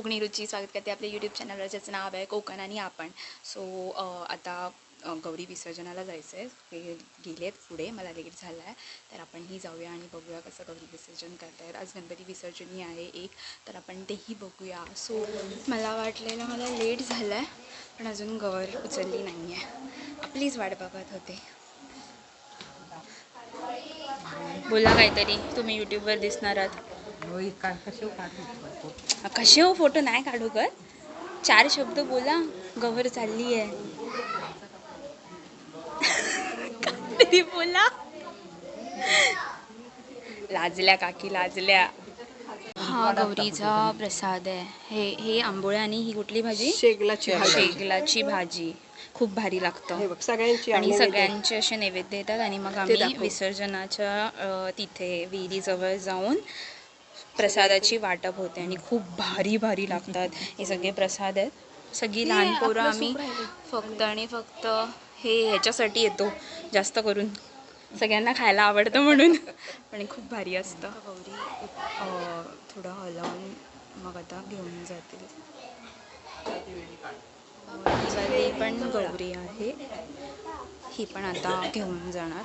कोकणी रुची स्वागत करते आपल्या यूट्यूब चॅनलवर, ज्याचं नाव आहे कोकण आणि आपण. सो आता गौरी विसर्जनाला जायचं आहे. हे गेलेत पुढे, मला लेट झाला आहे, तर आपणही जाऊया आणि बघूया कसं गौरी विसर्जन करतायत. आज गणपती विसर्जनही आहे एक, तर आपण तेही बघूया. सो मला वाटलेलं मला लेट झालं आहे, पण अजून गौर उचलली नाही आहे. आपलीच वाट बघत होते. बोला काहीतरी, तुम्ही यूट्यूबवर दिसणार आहात. कसे हो फोटो नाही काढू कर, 4 शब्द बोला. गौर चालली आहे. किती बोला. लाजल्या काकी, लाजल्या. हा गौरीचा प्रसाद आहे. हे आंबोळ्या आणि ही कुठली भाजी? शेगलाची भाजी. खूप भारी लागतं आणि सगळ्यांचे असे नैवेद्य येतात आणि मग आम्ही विसर्जनाच्या तिथे विहिरीजवळ जाऊन प्रसादाची वाटप होते आणि खूप भारी भारी लागतात. हे सगळे प्रसाद आहेत. सगळी लहान पोरं आम्ही फक्त हे ह्याच्यासाठी येतो जास्त करून, सगळ्यांना खायला आवडतं म्हणून. पण खूप भारी असतं. गौरी थोडं हलवून मग आता घेऊन जातील. ही पण गौरी आहे, ही पण आता घेऊन जाणार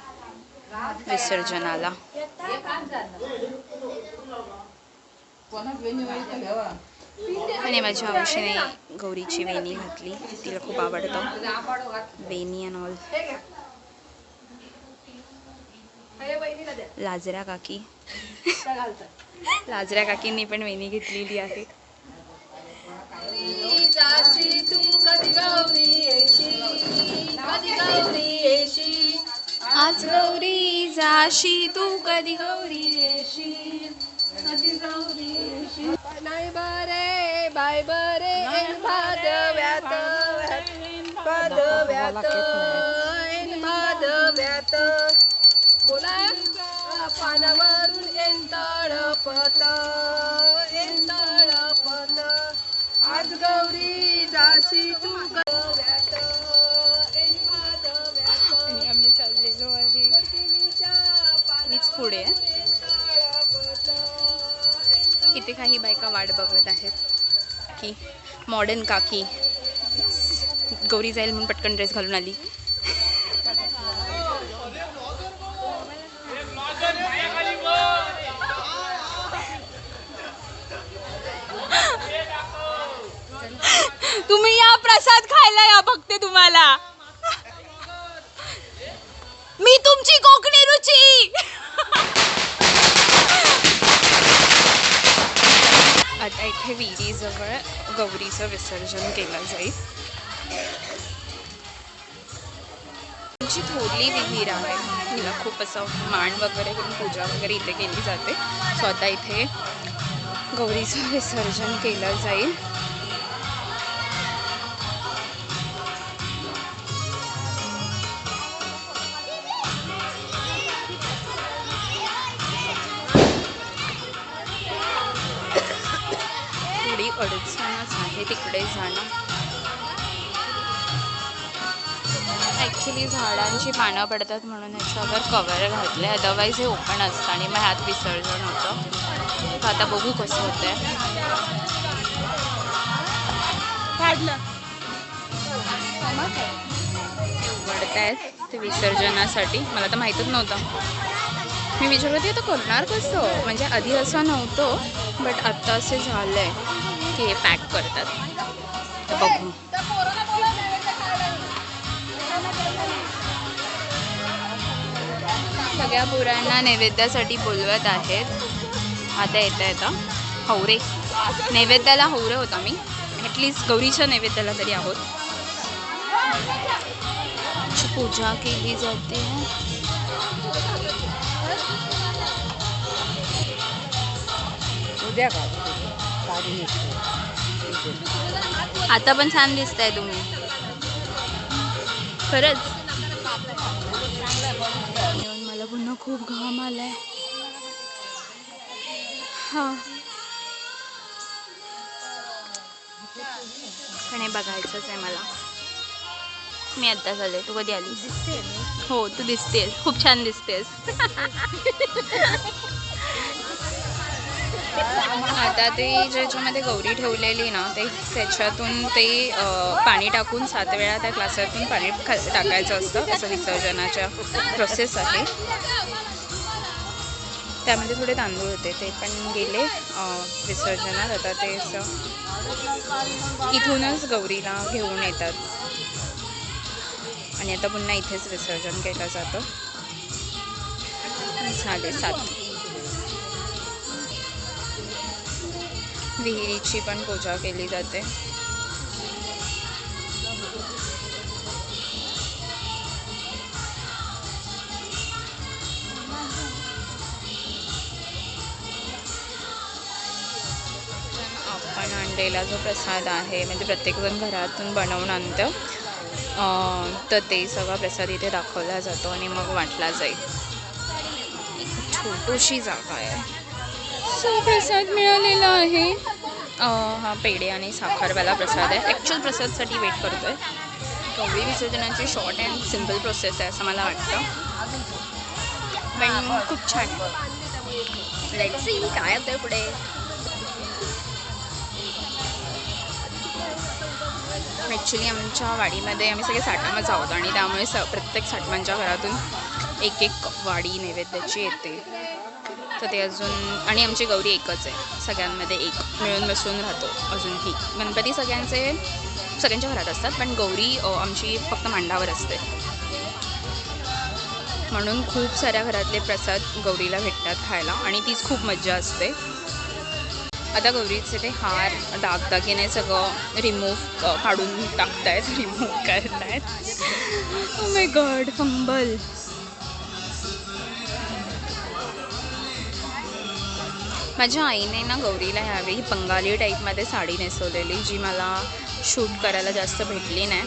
विसर्जनाला. आणि माझ्या मावशीने गौरीची वेणी घातली, तिला खूप आवडतं वेणी अँड ऑल. लाजऱ्या काकी, लाजऱ्या काकींनी पण वेणी घेतलेली आहे. आज गौरी जाशी तू, कधी गौरी येशी, कधी गौरी येशी. नाही बरे बाय बरे भादव्यात, भादव्यात भादव्यात बोला. पानावरून एंतळपत, एंतळपत. आज गौरी जाशी तू गव्यात, आणि आम्ही चाललेलो आहे, मीच पुढे आहे. इथे काही बायका वाट बघत आहेत की मॉडर्न काकी गौरी जाईल म्हणून पटकन ड्रेस घालून आली. तुम्ही या प्रसाद खायला या, बघते तुम्हाला मी तुमची कोकणी रुची. आता इथे विहिरीजवळ गौरीचं विसर्जन केलं जाईल. आमची थोरली विहीर आहे, तिला खूप असं माण वगैरे करून पूजा वगैरे इथे केली जाते. सो आता इथे गौरीचं विसर्जन केलं जाईल. थोडी अडचणच आहे तिकडे जाणं. ॲक्च्युली झाडांची पानं पडतात म्हणून ह्याच्यावर कवर घातलं आहे, अदरवाईज हे ओपन असतं आणि मग ह्यात विसर्जन होतं. तर आता बघू कसं होतं आहे. उघडत आहेत ते विसर्जनासाठी, मला तर माहीतच नव्हतं. मी विचारत होते आता करणार कसं, म्हणजे आधी असं नव्हतं, बट आत्ता असे झालं आहे की हे पॅक करतात. तर बघू. सगळ्या पोरांना नैवेद्यासाठी बोलवत आहेत. आता येता हवरे, नैवेद्याला हवरे होता मी, ॲटलिस्ट गौरीच्या नैवेद्याला तरी आहोत. पूजा केली जाते. आता पण छान दिसताय तुम्ही खरंच. मला पुन्हा खूप घाम आलाय. हा पण हे बघायचंच आहे मला. मी आत्ता झाले, तू कधी आलीस? हो, तू दिसतेस, खूप छान दिसतेस. आता ते ज्याच्यामध्ये गौरी ठेवलेली ना ते त्याच्यातून ते पाणी टाकून 7 वेळा त्या ग्लासातून पाणी टाकायचं असतं. असं विसर्जनाच्या प्रोसेस आहे. त्यामध्ये थोडे तांदूळ होते ते पण गेले विसर्जनात. आता ते असं इथूनच गौरीला घेऊन येतात आणि आता पुन्हा इथेच विसर्जन केलं जातं. 7:30 विहिरीची पण पूजा केली जाते. आपण आणलेला जो प्रसाद आहे म्हणजे प्रत्येकजण घरातून बनवून आणतं, तर ते सगळा प्रसाद इथे दाखवला जातो आणि मग वाटला जाईल. छोटीशी जागा आहे. प्रसाद मिळालेला आहे. हा पेढे आणि साखरवाला प्रसाद आहे. ॲक्च्युअल प्रसादसाठी वेट करतोय. गौरी विसर्जनाची शॉर्ट अँड सिम्पल प्रोसेस आहे असं मला वाटतं, पण खूप छान. लेट्स सी काय होतंय पुढे. ॲक्च्युली आमच्या वाडीमध्ये आम्ही सगळे साठमच आहोत आणि त्यामुळे प्रत्येक साठमांच्या घरातून एक वाडी नैवेद्याची येते. तर ते अजून आणि आमची गौरी एकच आहे, सगळ्यांमध्ये एक मिळून मिसळून राहतो अजूनही. गणपती सगळ्यांच्या घरात असतात, पण गौरी आमची फक्त मांडावर असते. म्हणून खूप साऱ्या घरातले प्रसाद गौरीला भेटतात खायला आणि तीच खूप मज्जा असते. आता गौरीचे ते हार दागदागिने सगळं काढून टाकतायत, रिमूव्ह करतायत. Oh my God, fumble. माझ्या आईने ना गौरीला ह्यावेळी बंगाली टाईपमध्ये साडी नेसवलेली, जी मला शूट करायला जास्त भेटली नाही,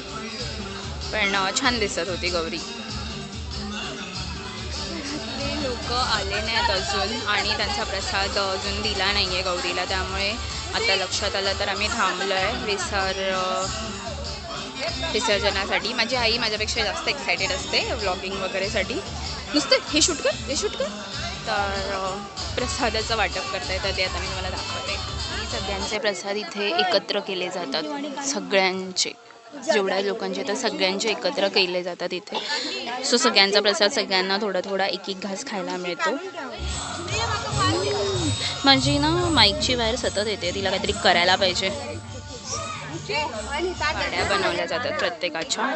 पण छान दिसत होती गौरी. लोक आले नाहीत अजून आणि त्यांचा प्रसाद अजून दिला नाही आहे गौरीला, त्यामुळे आता लक्षात आलं तर आम्ही थांबलो आहे विसर्जनासाठी. माझी आई माझ्यापेक्षा जास्त एक्सायटेड असते व्लॉगिंग वगैरेसाठी. नुसतं हे शूट कर. तर प्रसादाचं वाटप करता येतं ते आता मी तुम्हाला दाखवते. सगळ्यांचे प्रसाद इथे एकत्र केले जातात, सगळ्यांचे जेवढ्या लोकांचे तर सगळ्यांचे एकत्र केले जातात इथे. सो सगळ्यांचा प्रसाद सगळ्यांना थोडा थोडा एक घास खायला मिळतो. माझी ना माईकची वायर सतत येते, तिला काहीतरी करायला पाहिजे. गाड्या बनवल्या जातात प्रत्येकाच्या,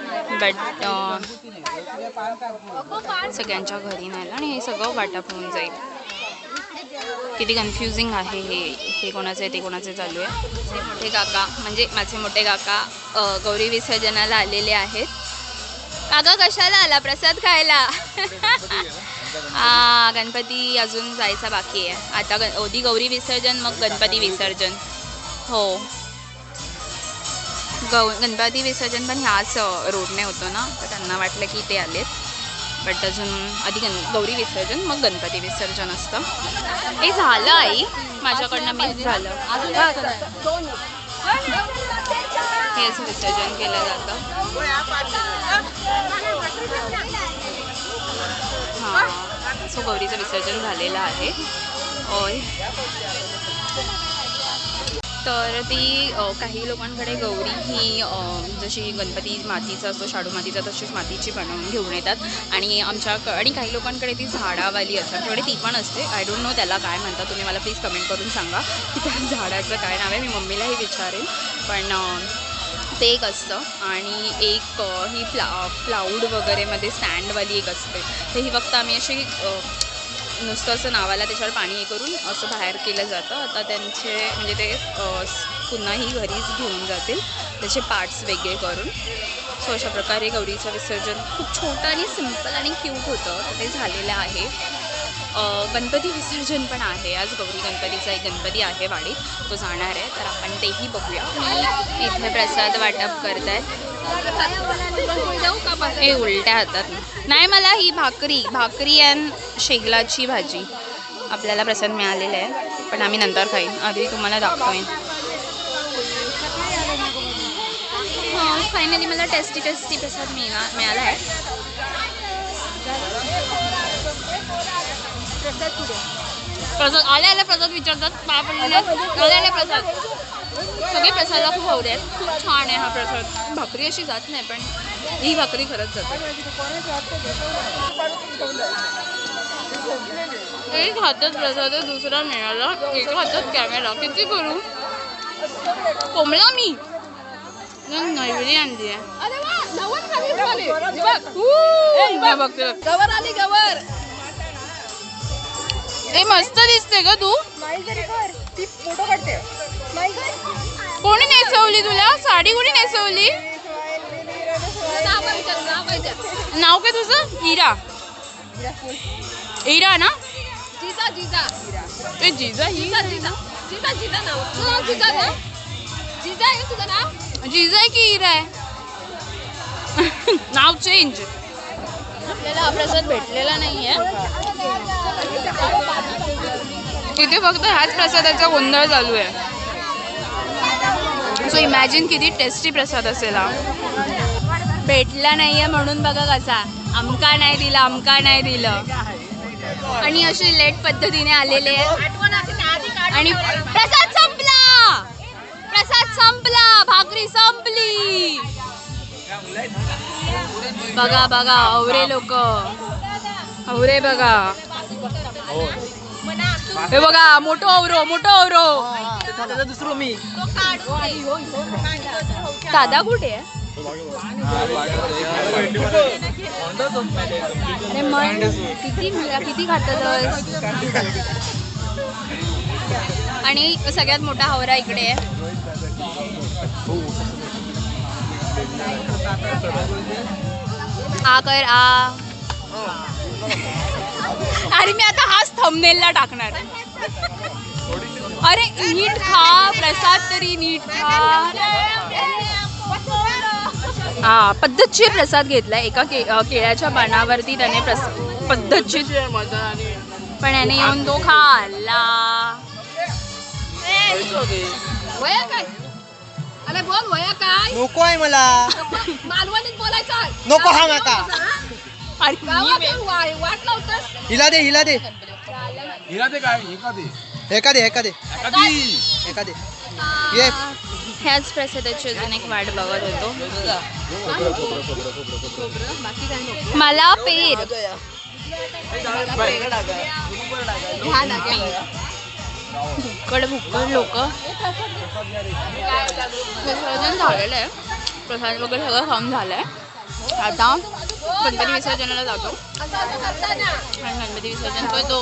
बट सगळ्यांच्या घरी नाही आणि हे सगळं वाटप होऊन जाईल. किती कन्फ्युजिंग आहे हे कोणाचं आहे ते कोणाचं चालू आहे. माझे मोठे काका गौरी विसर्जनाला आलेले आहेत. काका कशाला आला? प्रसाद खायला. गणपती अजून जायचा बाकी आहे. आता आधी गौरी विसर्जन मग गणपती विसर्जन. हो, गणपती विसर्जन पण ह्याच रोडने होतं ना, तर त्यांना वाटलं की ते आलेत, बट अजून आधी गौरी विसर्जन मग गणपती विसर्जन असतं. हे झालं आई, माझ्याकडनं मिस झालं. हे असं विसर्जन केलं जातं. हां, सो गौरीचं विसर्जन झालेलं आहे. तर ती काही लोकांकडे गौरी ही जशी गणपती मातीचा असतो, शाडू मातीचा, तशीच मातीची बनवून घेऊन येतात आणि आणि काही लोकांकडे ती झाडावाली असतात, थोडी ती पण असते. आय डोंट नो त्याला काय म्हणतात, तुम्ही मला प्लीज कमेंट करून सांगा की त्या झाडाचं काय नाव आहे. मी मम्मीलाही विचारेन, पण ते एक असतं. आणि एक ही प्लाऊड वगैरेमध्ये स्टँडवाली एक असते, तर ही फक्त आम्ही अशी नुसतं असं नावाला त्याच्यावर पाणी हे करून असं बाहेर केलं जातं. आता त्यांचे म्हणजे ते पुन्हाही घरीच घेऊन जातील त्याचे पार्ट्स वेगळे करून. सो अशा प्रकारे गौरीचं विसर्जन खूप छोटं आणि सिम्पल आणि क्यूट होतं, तर ते झालेलं आहे. गणपती विसर्जन पण आहे आज. गौरी गणपतीचा एक गणपती आहे वाडीत, तो जाणार आहे, तर आपण तेही बघूया. इथे प्रसाद वाटप करत आहेत. हे उलट्या हातात नाही, मला ही भाकरी आणि शेगलाची भाजी आपल्याला प्रसाद मिळालेला आहे, पण आम्ही नंतर खाईन, आधी तुम्हाला दाखवेन. फायनली मला टेस्टी प्रसाद मिळाला आहे. प्रसाद आले प्रसाद विचारतात पाय पडलेले आले प्रसाद. सगळे प्रसादाला खूप आवडे आहेत. खूप छान आहे हा प्रसाद. भाकरी अशी जात नाही पण ही भाकरी खरंच जाते. एक हातात प्रसाद आहे, दुसरा मिळाला, एका हातात कॅमेरा. किती करू कोंबला मी. नैवेद्य आणली आहे. बघते गवर आली गवर. ए मस्त दिसते ग तू. ती फोटो काढते. कोणी नेसवली तुला साडी? कोणी नेसवली? नाव काय तुझं? इरा. इरा ना? जिजा जिजा ए जिजा ही जिजा जिजा जिजा जिजा नाव. तुझं नाव जिजा ना? जिजा आहे का तुझं नाव? जिजा आहे की इरा आहे? नाव चेंज. आपल्याला हा प्रसाद भेटलेला नाहीये. इथे फक्त ह्याच प्रसादाचा गोंधळ चालू आहे. सो इमॅजिन किती टेस्टी प्रसाद असेल हा. भेटला नाहीये म्हणून बघा कसा अमका नाही दिला अमका नाही दिलं. आणि अशी लेट पद्धतीने आलेले आहे आणि प्रसाद संपला. प्रसाद संपला. भाकरी संपली. बघा बघा अवरे लोक. अवरे बघा. हे बघा मोठो अवरो मोठो अवरो. दुसरं मी दादा कुठे आहे? अरे मन किती खातात. आणि सगळ्यात मोठा हावरा इकडे आहे. आ कर आ. आणि मी आता हाच थंबनेलला टाकणार. अरे नीट खा प्रसाद तरी नीट खा. हा पद्धतशीर प्रसाद घेतलाय. एका केळ्याच्या पानावरती त्याने पद्धतशीर पण याने येऊन तो खाल्ला. वया काय? अरे बोल वया काय? नको आहे मला. मालवणीत बोलायचं. नको हा माका. वाट लावतोस. हिला दे हिला दे हिला ते काय एका दे एका दे एका दे एखादी एका दे. ये ह्याच प्रसादाची अजून एक वाट बघत होतो. मला पेर भुक्कड भुक्कड लोक. विसर्जन झालेलं आहे. प्रसाद वगैरे सगळं खाऊन झालंय. आता गणपती विसर्जनाला जातो. आणि गणपती विसर्जन करतो.